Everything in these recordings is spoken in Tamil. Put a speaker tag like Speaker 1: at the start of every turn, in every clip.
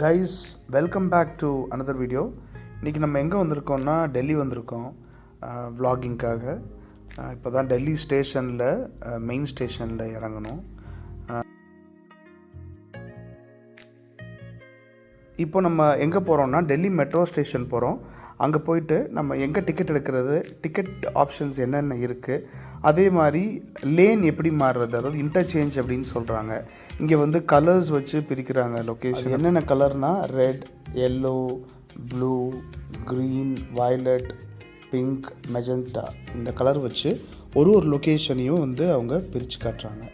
Speaker 1: Guys, welcome back to another video. இன்றைக்கி நம்ம எங்கே வந்திருக்கோம்னா டெல்லி வந்திருக்கோம் vloggingக்காக. இப்போ தான் டெல்லி ஸ்டேஷனில் மெயின் ஸ்டேஷனில் இறங்கணும். இப்போ நம்ம எங்கே போகிறோம்னா டெல்லி மெட்ரோ ஸ்டேஷன் போகிறோம். அங்கே போயிட்டு நம்ம எங்கே டிக்கெட் எடுக்கிறது, டிக்கெட் ஆப்ஷன்ஸ் என்னென்ன இருக்குது, அதே மாதிரி லேன் எப்படி மாறுறது, அதாவது இன்டர்சேஞ்ச் அப்படின்னு சொல்கிறாங்க. இங்கே வந்து கலர்ஸ் வச்சு பிரிக்கிறாங்க லொக்கேஷன். என்னென்ன கலர்னால் red, yellow, blue, green, violet, pink, magenta, இந்த கலர் வச்சு ஒரு லொக்கேஷனையும் வந்து அவங்க பிரித்து காட்டுறாங்க.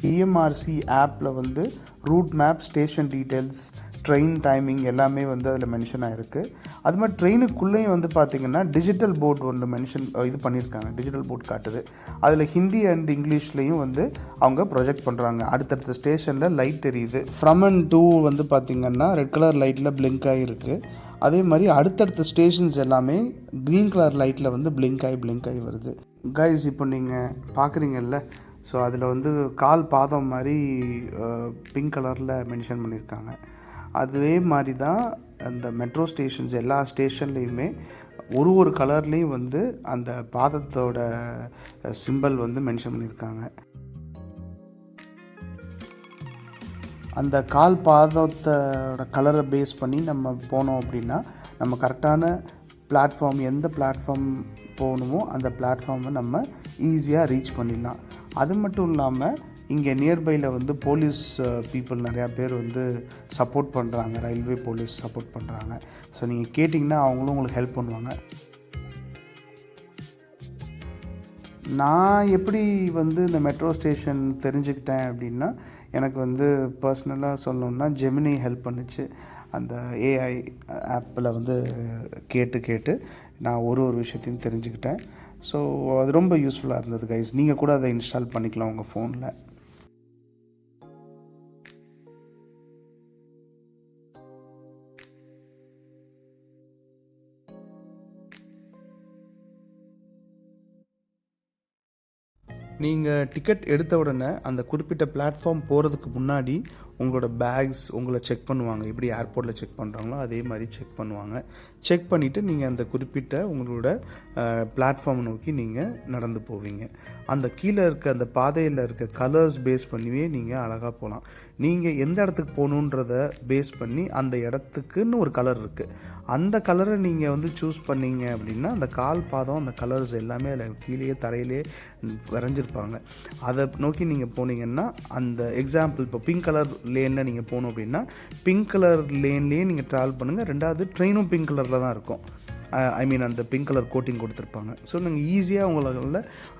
Speaker 1: இஎம்ஆர்சி ஆப்பில் வந்து root map, station details, train timing எல்லாமே வந்து அதில் மென்ஷன் ஆகிருக்கு. அது மாதிரி ட்ரெயினுக்குள்ளேயும் வந்து பார்த்திங்கன்னா டிஜிட்டல் போர்டு ஒன்று இது பண்ணியிருக்காங்க. டிஜிட்டல் போர்டு காட்டுது. அதில் ஹிந்தி அண்ட் இங்கிலீஷ்லேயும் வந்து அவங்க ப்ரொஜெக்ட் பண்ணுறாங்க. அடுத்தடுத்த ஸ்டேஷனில் லைட் தெரியுது. ஃப்ரம் அண்ட் டூ வந்து பார்த்திங்கன்னா ரெட் கலர் லைட்டில் பிளிங்க் ஆகிருக்கு. அதே மாதிரி அடுத்தடுத்த ஸ்டேஷன்ஸ் எல்லாமே க்ரீன் கலர் லைட்டில் வந்து பிளிங்க் ஆகி வருது. கைஸ், இப்போ நீங்கள் பார்க்குறீங்கல்ல, ஸோ அதில் வந்து கால் பாதம் மாதிரி பிங்க் கலரில் மென்ஷன் பண்ணியிருக்காங்க. அதே மாதிரி தான் அந்த மெட்ரோ ஸ்டேஷன்ஸ் எல்லா ஸ்டேஷன்லேயுமே ஒரு கலர்லேயும் வந்து அந்த பாதத்தோட சிம்பல் வந்து மென்ஷன் பண்ணியிருக்காங்க. அந்த கால் பாதத்தோட கலரை பேஸ் பண்ணி நம்ம போனோம் அப்படின்னா நம்ம கரெக்டான பிளாட்ஃபார்ம், எந்த பிளாட்ஃபார்ம் போகணுமோ அந்த பிளாட்ஃபார்மை நம்ம ஈஸியாக ரீச் பண்ணிடலாம். அது மட்டும் இல்லாமல் இங்கே நியர்பையில் வந்து போலீஸ் பீப்புள் நிறையா பேர் வந்து சப்போர்ட் பண்ணுறாங்க. ரயில்வே போலீஸ் சப்போர்ட் பண்ணுறாங்க. ஸோ நீங்கள் கேட்டிங்கன்னா அவங்களும் உங்களுக்கு ஹெல்ப் பண்ணுவாங்க. நான் எப்படி வந்து இந்த மெட்ரோ ஸ்டேஷன் தெரிஞ்சுக்கிட்டேன் அப்படின்னா, எனக்கு வந்து பர்சனலாக சொல்லணுன்னா ஜெமினி ஹெல்ப் பண்ணிச்சு. அந்த ஏஐ ஆப்பில் வந்து கேட்டு நான் ஒரு விஷயத்தையும் தெரிஞ்சுக்கிட்டேன். ஸோ அது ரொம்ப யூஸ்ஃபுல்லாக இருந்தது கைஸ். நீங்கள் கூட அதை இன்ஸ்டால் பண்ணிக்கலாம் உங்கள் ஃபோனில். நீங்கள் டிக்கெட் எடுத்த உடனே அந்த குறிப்பிட்ட பிளாட்ஃபார்ம் போகிறதுக்கு முன்னாடி உங்களோட பேக்ஸ் உங்களை செக் பண்ணுவாங்க. எப்படி ஏர்போர்ட்டில் செக் பண்ணுறாங்களோ அதே மாதிரி செக் பண்ணுவாங்க. செக் பண்ணிவிட்டு நீங்கள் அந்த குறிப்பிட்ட உங்களோட பிளாட்ஃபார்ம் நோக்கி நீங்கள் நடந்து போவீங்க. அந்த கீழே இருக்க அந்த பாதையில் இருக்க கலர்ஸ் பேஸ் பண்ணியே நீங்கள் அழகாக போகலாம். நீங்கள் எந்த இடத்துக்கு போகணுன்றத பேஸ் பண்ணி அந்த இடத்துக்குன்னு ஒரு கலர் இருக்குது. அந்த கலரை நீங்கள் வந்து சூஸ் பண்ணிங்க அப்படின்னா அந்த கால் பாதம், அந்த கலர்ஸ் எல்லாமே அதில் கீழே தரையிலே வரைஞ்சிருப்பாங்க. அதை நோக்கி நீங்கள் போனீங்கன்னா அந்த எக்ஸாம்பிள் இப்போ பிங்க் கலர் லேனில் நீங்கள் போகணும் அப்படின்னா பிங்க் கலர் லேன்லேயே நீங்கள் ட்ராவல் பண்ணுங்கள். ரெண்டாவது ட்ரெயினும் பிங்க் கலரில் தான் இருக்கும். அந்த பிங்க் கலர் கோட்டிங் கொடுத்துருப்பாங்க. ஸோ நீங்கள் ஈஸியாக உங்களால்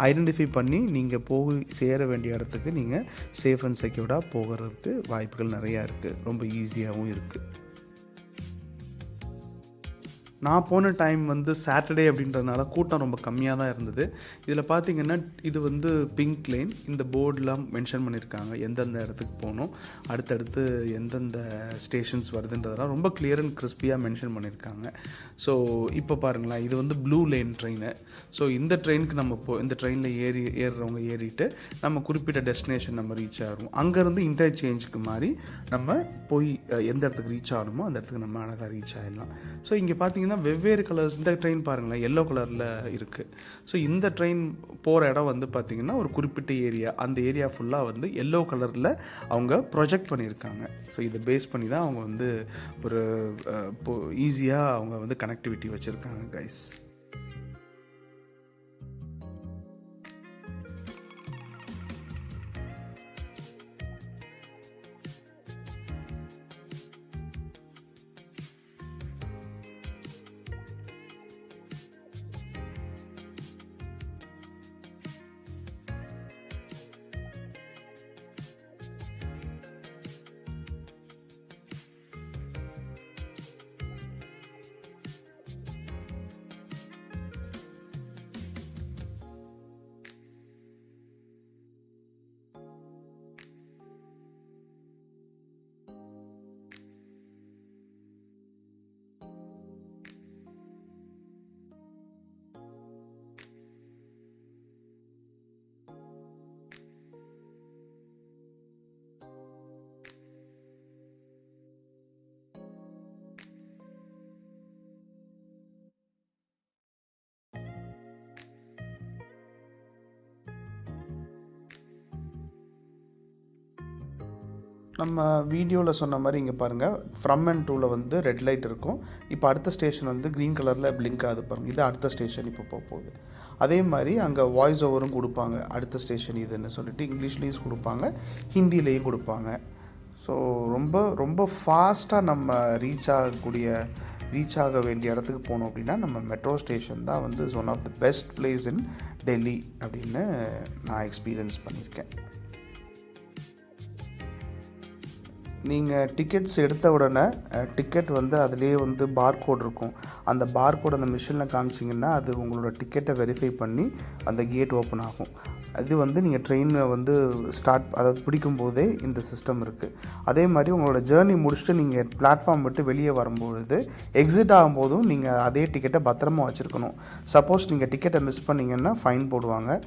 Speaker 1: ஐடென்டிஃபை பண்ணி நீங்கள் போய் சேர வேண்டிய இடத்துக்கு நீங்கள் சேஃப் அண்ட் செக்யூர்டாக போகிறதுக்கு வாய்ப்புகள் நிறையா இருக்குது. ரொம்ப ஈஸியாகவும் இருக்குது. நான் போன டைம் வந்து சாட்டர்டே அப்படின்றதுனால கூட்டம் ரொம்ப கம்மியாக தான் இருந்தது. இதில் பார்த்திங்கன்னா இது வந்து பிங்க் லேன். இந்த போர்டெலாம் மென்ஷன் பண்ணியிருக்காங்க எந்தெந்த இடத்துக்கு போகணும், அடுத்தடுத்து எந்தெந்த ஸ்டேஷன்ஸ் வருதுன்றதெல்லாம் ரொம்ப கிளியர் அண்ட் கிறிஸ்பியாக மென்ஷன் பண்ணியிருக்காங்க. ஸோ இப்போ பாருங்களேன், இது வந்து ப்ளூ லேன் ட்ரெயின். ஸோ இந்த ட்ரெயினுக்கு நம்ம இந்த ட்ரெயினில் ஏறுறவங்க ஏறிட்டு நம்ம குறிப்பிட்ட டெஸ்டினேஷன் நம்ம ரீச் ஆகும். அங்கேருந்து இன்டர்சேஞ்சுக்கு மாதிரி நம்ம போய் எந்த இடத்துக்கு ரீச் ஆகணுமோ அந்த இடத்துக்கு நம்ம அழகாக ரீச் ஆகிடலாம். ஸோ இங்கே பார்த்தீங்கன்னா வெவ்வேறு கலர்ஸ். இந்த ட்ரெயின் பாருங்களேன், எல்லோ கலரில் இருக்குது. ஸோ இந்த ட்ரெயின் போகிற இடம் வந்து பார்த்திங்கன்னா ஒரு குறிப்பிட்ட ஏரியா, அந்த ஏரியா ஃபுல்லாக வந்து எல்லோ கலரில் அவங்க ப்ரொஜெக்ட் பண்ணியிருக்காங்க. ஸோ இதை பேஸ் பண்ணி தான் அவங்க வந்து ஒரு ஈஸியாக அவங்க வந்து கனெக்டிவிட்டி வச்சுருக்காங்க கைஸ். நம்ம வீடியோவில் சொன்ன மாதிரி இங்கே பாருங்கள், ஃப்ரம் அண்ட் டூவில் வந்து ரெட் லைட் இருக்கும். இப்போ அடுத்த ஸ்டேஷன் வந்து க்ரீன் கலரில் பிளிங்க் ஆகுது பாருங்கள். இது அடுத்த ஸ்டேஷன் இப்போ போகுது. அதே மாதிரி அங்கே வாய்ஸ் ஓவரும் கொடுப்பாங்க. அடுத்த ஸ்டேஷன் இதுன்னு சொல்லிட்டு இங்கிலீஷ்லேயும் கொடுப்பாங்க, ஹிந்திலேயும் கொடுப்பாங்க. ஸோ ரொம்ப ரொம்ப ஃபாஸ்ட்டாக நம்ம ரீச் ஆக வேண்டிய இடத்துக்கு போனோம் அப்படின்னா நம்ம மெட்ரோ ஸ்டேஷன் தான் வந்து one of the best place in Delhi அப்படின்னு நான் எக்ஸ்பீரியன்ஸ் பண்ணியிருக்கேன். நீங்கள் டிக்கெட்ஸ் எடுத்த உடனே டிக்கெட் வந்து அதிலேயே வந்து பார்கோட் இருக்கும். அந்த பார்கோட் அந்த மிஷினில் காமிச்சிங்கன்னா அது உங்களோட டிக்கெட்டை வெரிஃபை பண்ணி அந்த கேட் ஓப்பன் ஆகும். அது வந்து நீங்கள் ட்ரெயினை வந்து அதாவது பிடிக்கும் போதே இந்த சிஸ்டம் இருக்குது. அதே மாதிரி உங்களோட ஜேர்னி முடிச்சுட்டு நீங்கள் பிளாட்ஃபார்ம் விட்டு வெளியே வரும்பொழுது எக்ஸிட் ஆகும்போதும் நீங்கள் அதே டிக்கெட்டை பத்திரமா வச்சுருக்கணும். சப்போஸ் நீங்கள் டிக்கெட்டை மிஸ் பண்ணிங்கன்னா ஃபைன் போடுவாங்க.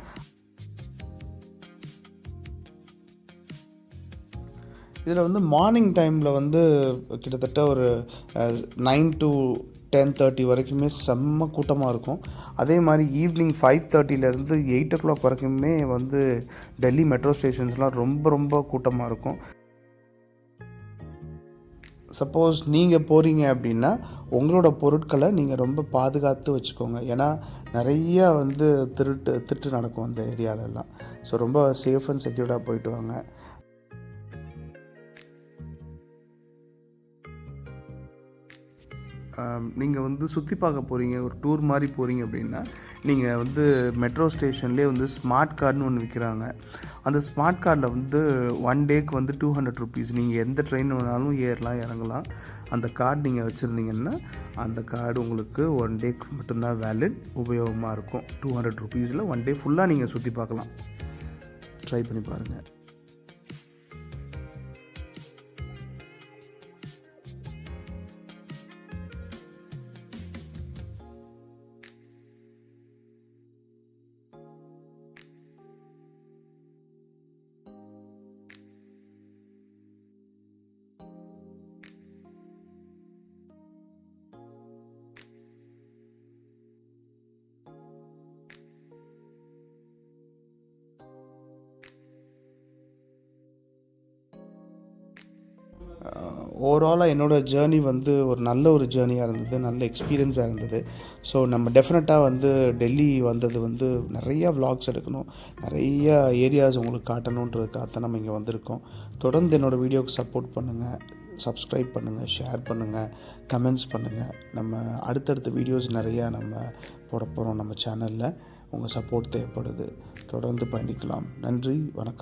Speaker 1: இதில் வந்து மார்னிங் டைமில் வந்து கிட்டத்தட்ட ஒரு 9 to 10:30 வரைக்குமே செம்ம கூட்டமாக இருக்கும். அதே மாதிரி ஈவினிங் 5:30லேருந்து 8 o'clock வரைக்குமே வந்து டெல்லி மெட்ரோ ஸ்டேஷன்ஸ்லாம் ரொம்ப ரொம்ப கூட்டமாக இருக்கும். சப்போஸ் நீங்கள் போகிறீங்க அப்படின்னா உங்களோட பொருட்களை நீங்கள் ரொம்ப பாதுகாத்து வச்சுக்கோங்க. ஏன்னா நிறையா வந்து திருட்டு நடக்கும் அந்த ஏரியாலெல்லாம். ஸோ ரொம்ப சேஃப் அண்ட் செக்யூர்டாக போயிட்டு வாங்க. நீங்கள் வந்து சுற்றி பார்க்க போகிறீங்க, ஒரு டூர் மாதிரி போகிறீங்க அப்படின்னா நீங்கள் வந்து மெட்ரோ ஸ்டேஷன்லேயே வந்து ஸ்மார்ட் கார்டுன்னு ஒன்று விற்கிறாங்க. அந்த ஸ்மார்ட் கார்டில் வந்து 1 டேக்கு வந்து 200 rupees. நீங்கள் எந்த ட்ரெயின் வேணாலும் ஏறலாம் இறங்கலாம். அந்த கார்டு நீங்கள் வச்சுருந்தீங்கன்னா அந்த கார்டு உங்களுக்கு 1 டேக்கு மட்டும்தான் வேலிட், உபயோகமாக இருக்கும். 200 rupeesல 1 டே ஃபுல்லாக நீங்கள் சுற்றி பார்க்கலாம். ட்ரை பண்ணி பாருங்கள். ஓவராலாக என்னோடய ஜேர்னி வந்து ஒரு நல்ல ஒரு ஜேர்னியாக இருந்தது, நல்ல எக்ஸ்பீரியன்ஸாக இருந்தது. ஸோ நம்ம டெஃபினட்டாக வந்து டெல்லி வந்தது வந்து நிறையா விலாக்ஸ் எடுக்கணும், நிறைய ஏரியாஸ் உங்களுக்கு காட்டணுன்றதுக்காக தான் நம்ம இங்கே வந்திருக்கோம். தொடர்ந்து என்னோடய வீடியோவுக்கு சப்போர்ட் பண்ணுங்கள், சப்ஸ்கிரைப் பண்ணுங்கள், ஷேர் பண்ணுங்கள், கமெண்ட்ஸ் பண்ணுங்கள். நம்ம அடுத்தடுத்த வீடியோஸ் நிறையா நம்ம போட போகிறோம் நம்ம சேனலில். உங்கள் சப்போர்ட் தேவைப்படுது. தொடர்ந்து பயணிக்கலாம். நன்றி, வணக்கம்.